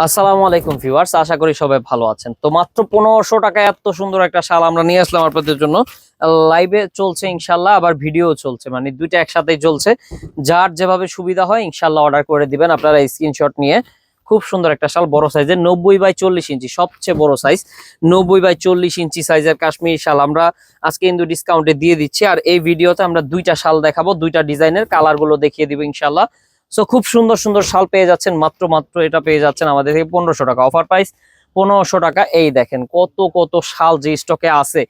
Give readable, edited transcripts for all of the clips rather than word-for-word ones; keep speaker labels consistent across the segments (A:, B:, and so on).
A: আসসালামু আলাইকুম ভিউয়ার্স, আশা করি সবাই ভালো আছেন। তো মাত্র 1500 টাকায় এত সুন্দর একটা শাল আমরা নিয়ে আসলাম আপনাদের জন্য। লাইভে চলছে ইনশাল্লাহ, আবার ভিডিও চলছে, মানে দুইটা একসাথেই চলছে। যার যেভাবে সুবিধা হয় ইনশাল্লাহ অর্ডার করে দিবেন আপনারা স্ক্রিনশট নিয়ে। খুব সুন্দর একটা শাল, বড় সাইজের, 90/40 ইঞ্চি, সবচেয়ে বড় সাইজ। 90/40 ইঞ্চি সাইজের কাশ্মীরি শাল আমরা আজকে কিন্তু ডিসকাউন্টে দিয়ে দিচ্ছি। আর এই ভিডিওতে আমরা দুইটা শাল দেখাবো, দুইটা ডিজাইনের কালার গুলো দেখিয়ে দিব ইনশাল্লাহ। সো খুব সুন্দর সুন্দর শাল পেয়ে যাচ্ছেন, মাত্র এটা পেয়ে যাচ্ছেন আমাদের থেকে 1500 টাকা, অফার প্রাইস 1500 টাকা। এই দেখেন কত কত শাল যে স্টকে আছে,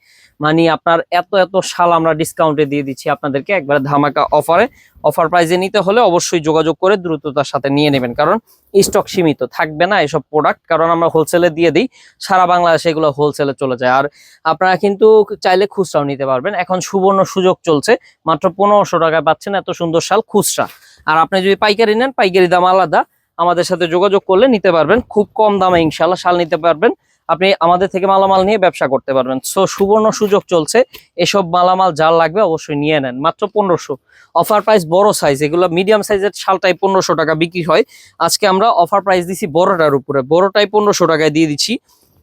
A: মানে আপনার এত শাল আমরা ডিসকাউন্টে দিয়ে দিচ্ছি আপনাদেরকে একবারে ধামাকা অফারে। অফার প্রাইসে নিতে হলে অবশ্যই যোগাযোগ করে দ্রুততার সাথে নিয়ে নেবেন, কারণ স্টক সীমিত থাকবে না এসব প্রোডাক্ট, কারণ আমরা হোলসেলে দিয়ে দিই, সারা বাংলাদেশে এগুলো হোলসেলে চলে যায়। আর আপনারা কিন্তু চাইলে খুচরাও নিতে পারবেন, এখন সুবর্ণ সুযোগ চলছে, মাত্র 1500 টাকায় পাচ্ছেন এত সুন্দর শাল খুচরা। আর আপনি যদি পাইকারি নেন, পাইকারি দাম আলাদা, আমাদের সাথে যোগাযোগ করলে নিতে পারবেন খুব কম দামে ইনশাল্লাহ শাল নিতে পারবেন। আপনি আমাদের থেকে মালামাল নিয়ে ব্যবসা করতে পারবেন। সো সুবর্ণ সুযোগ চলছে, এসব মালামাল যার লাগবে অবশ্যই নিয়ে নেন, মাত্র 1500। অফার প্রাইস বড় সাইজ, এগুলো মিডিয়াম সাইজের শালটাই 1500 টাকা বিক্রি হয়, আজকে আমরা অফার প্রাইস দিচ্ছি বড়টার উপরে, বড়টাই 1500 টাকায় দিয়ে দিচ্ছি।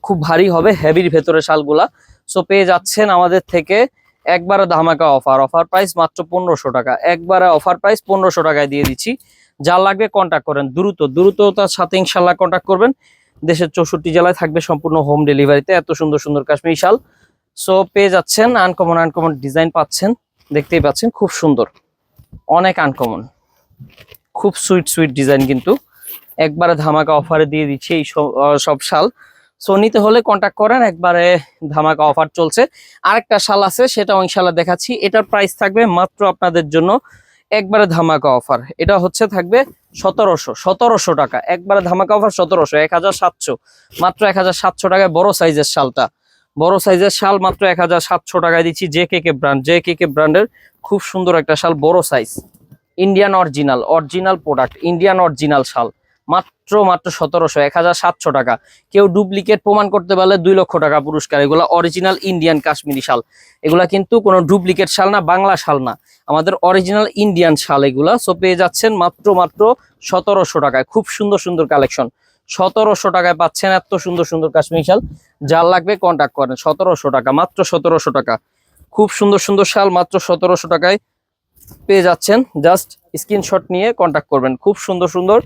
A: খুব ভারী হবে, হেভির ভেতরে শালগুলা। সো পেয়ে যাচ্ছেন আমাদের থেকে একবারে ধামাকা অফার, অফার প্রাইস মাত্র 1500 টাকা, একবারে অফার প্রাইস 1500 টাকায় দিয়ে দিচ্ছি। যার লাগবে কন্ট্যাক্ট করেন, দ্রুততার সাথে ইনশাল্লাহ কন্ট্যাক্ট করবেন। দেশের 64 জেলায় থাকবে সম্পূর্ণ হোম ডেলিভারিতে এত সুন্দর সুন্দর কাশ্মীরি শাল। সো পেয়ে যাচ্ছেন, আনকমন ডিজাইন পাচ্ছেন, দেখতেই পাচ্ছেন খুব সুন্দর, অনেক আনকমন, খুব সুইট ডিজাইন, কিন্তু একবারে ধামাকা অফারে দিয়ে দিচ্ছি এই সব শাল। সো নিতে হলে কন্ট্যাক্ট করেন, একবারে ধামাকা অফার চলছে। আরেকটা শাল আছে, সেটাও ইনশাল্লাহ দেখাচ্ছি। এটার প্রাইস থাকবে মাত্র আপনাদের জন্য একবারে ধামাকা অফার, এটা হচ্ছে থাকবে 1700 টাকা, একবারে ধামাকা অফার 1700, 1700, মাত্র 1700 টাকায় বড় সাইজের শালটা, বড় সাইজের শাল মাত্র 1700 টাকায় দিচ্ছি। জে কে ব্র্যান্ডের খুব সুন্দর একটা শাল, বড় size, Indian original product, Indian original শাল, মাত্র 1700, 1700 টাকা। কেউ ডুপ্লিকেট প্রমাণ করতে পারলে 2 লক্ষ টাকা পুরস্কার। এগুলা অরিজিনাল ইন্ডিয়ান কাশ্মীরি শাল, এগুলা কিন্তু কোনো ডুপ্লিকেট শাল না, বাংলা শাল না, আমাদের অরিজিনাল ইন্ডিয়ান শাল এগুলা। সো পেয়ে যাচ্ছেন মাত্র 1700 টাকায়, খুব সুন্দর সুন্দর কালেকশন। 1700 টাকায় পাচ্ছেন এত সুন্দর সুন্দর কাশ্মীরি শাল, যার লাগবে কন্ট্যাক্ট করেন। 1700 টাকা, মাত্র 1700 টাকা, খুব সুন্দর সুন্দর শাল মাত্র 1700 টাকায় পেয়ে যাচ্ছেন। জাস্ট স্ক্রিনশট নিয়ে কন্ট্যাক্ট করবেন। খুব সুন্দর সুন্দর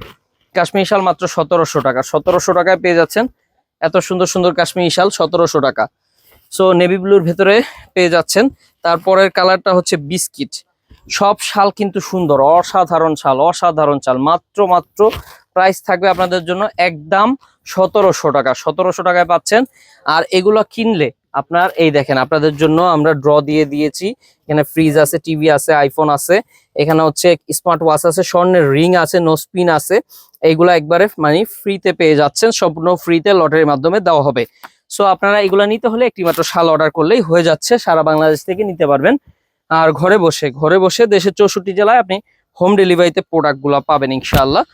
A: কাশ্মীরি শাল মাত্র 1700 টাকা, 1700 টাকায় পেয়ে যাচ্ছেন এত সুন্দর সুন্দর কাশ্মীরি শাল, 1700 টাকা। সো নেভি ব্লুর ভেতরে পেয়ে যাচ্ছেন। তারপরের কালারটা হচ্ছে বিস্কিট। সব শাল কিন্তু সুন্দর, অসাধারণ শাল, মাত্র প্রাইস থাকবে আপনাদের জন্য একদম 1700 টাকা, 1700 টাকায় পাচ্ছেন। আর এগুলো কিনলে আপনার, এই দেখেন আপনাদের জন্য আমরা ড্র দিয়ে দিয়েছি, এখানে ফ্রিজ আছে, টিভি আছে, আইফোন আছে, এখানে হচ্ছে স্মার্ট ওয়াচ আছে, স্বর্ণের রিং আছে, নোসপিন আছে, এইগুলা একবারে মানে ফ্রিতে পেয়ে যাচ্ছেন, সম্পূর্ণ ফ্রিতে লটারির মাধ্যমে দেওয়া হবে। সো আপনারা এগুলা নিতে হলে একটি মাত্র শাল অর্ডার করলেই হয়ে যাচ্ছে, সারা বাংলাদেশ থেকে নিতে পারবেন। আর ঘরে বসে দেশের 64 জেলায় আপনি হোম ডেলিভারিতে প্রোডাক্ট গুলা পাবেন ইনশাআল্লাহ।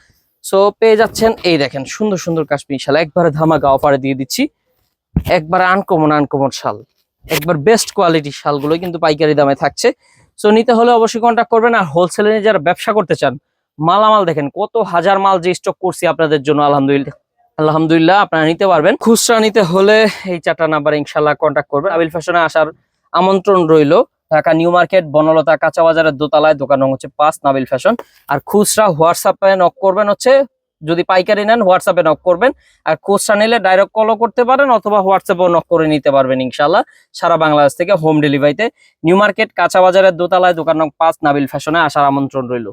A: সো পেয়ে যাচ্ছেন, এই দেখেন সুন্দর সুন্দর কাশ্মীরি শাল, একবারে ধামাকা অফারে দিয়ে দিচ্ছি, একবার আনকমন শাল, একবার বেস্ট কোয়ালিটির শালগুলো কিন্তু পাইকারি দামে থাকছে। সো নিতে হলে অবশ্যই কন্ট্যাক্ট করবেন। আর হোলসেলে যারা ব্যবসা করতে চান, মালামাল দেখেন কত হাজার মাল যে স্টক করছি আপনাদের জন্য, আলহামদুলিল্লাহ আপনারা নিতে পারবেন। খুচরা নিতে হলে এই 4টা নাম্বারে ইনশাল্লাহ কন্ট্যাক্ট করবেন। নাবিল ফ্যাশনে আসার আমন্ত্রণ রইল, ঢাকা নিউ মার্কেট, বনলতা কাঁচা বাজারের দোতলায়, দোকান নং হচ্ছে 5, নাবিল ফ্যাশন। আর খুচরা হোয়াটসঅ্যাপে নক করবেন, হচ্ছে যদি পাইকারি নেন হোয়াটসঅ্যাপে নক করবেন, আর খুচরা নিলে ডাইরেক্ট কলও করতে পারেন, অথবা হোয়াটসঅ্যাপেও নক করে নিতে পারবেন ইনশাল্লাহ, সারা বাংলাদেশ থেকে হোম ডেলিভারিতে। নিউ মার্কেট কাঁচা বাজারের দোতলায়, দোকান নং 5, নাবিল ফ্যাশনে আসার আমন্ত্রণ রইল।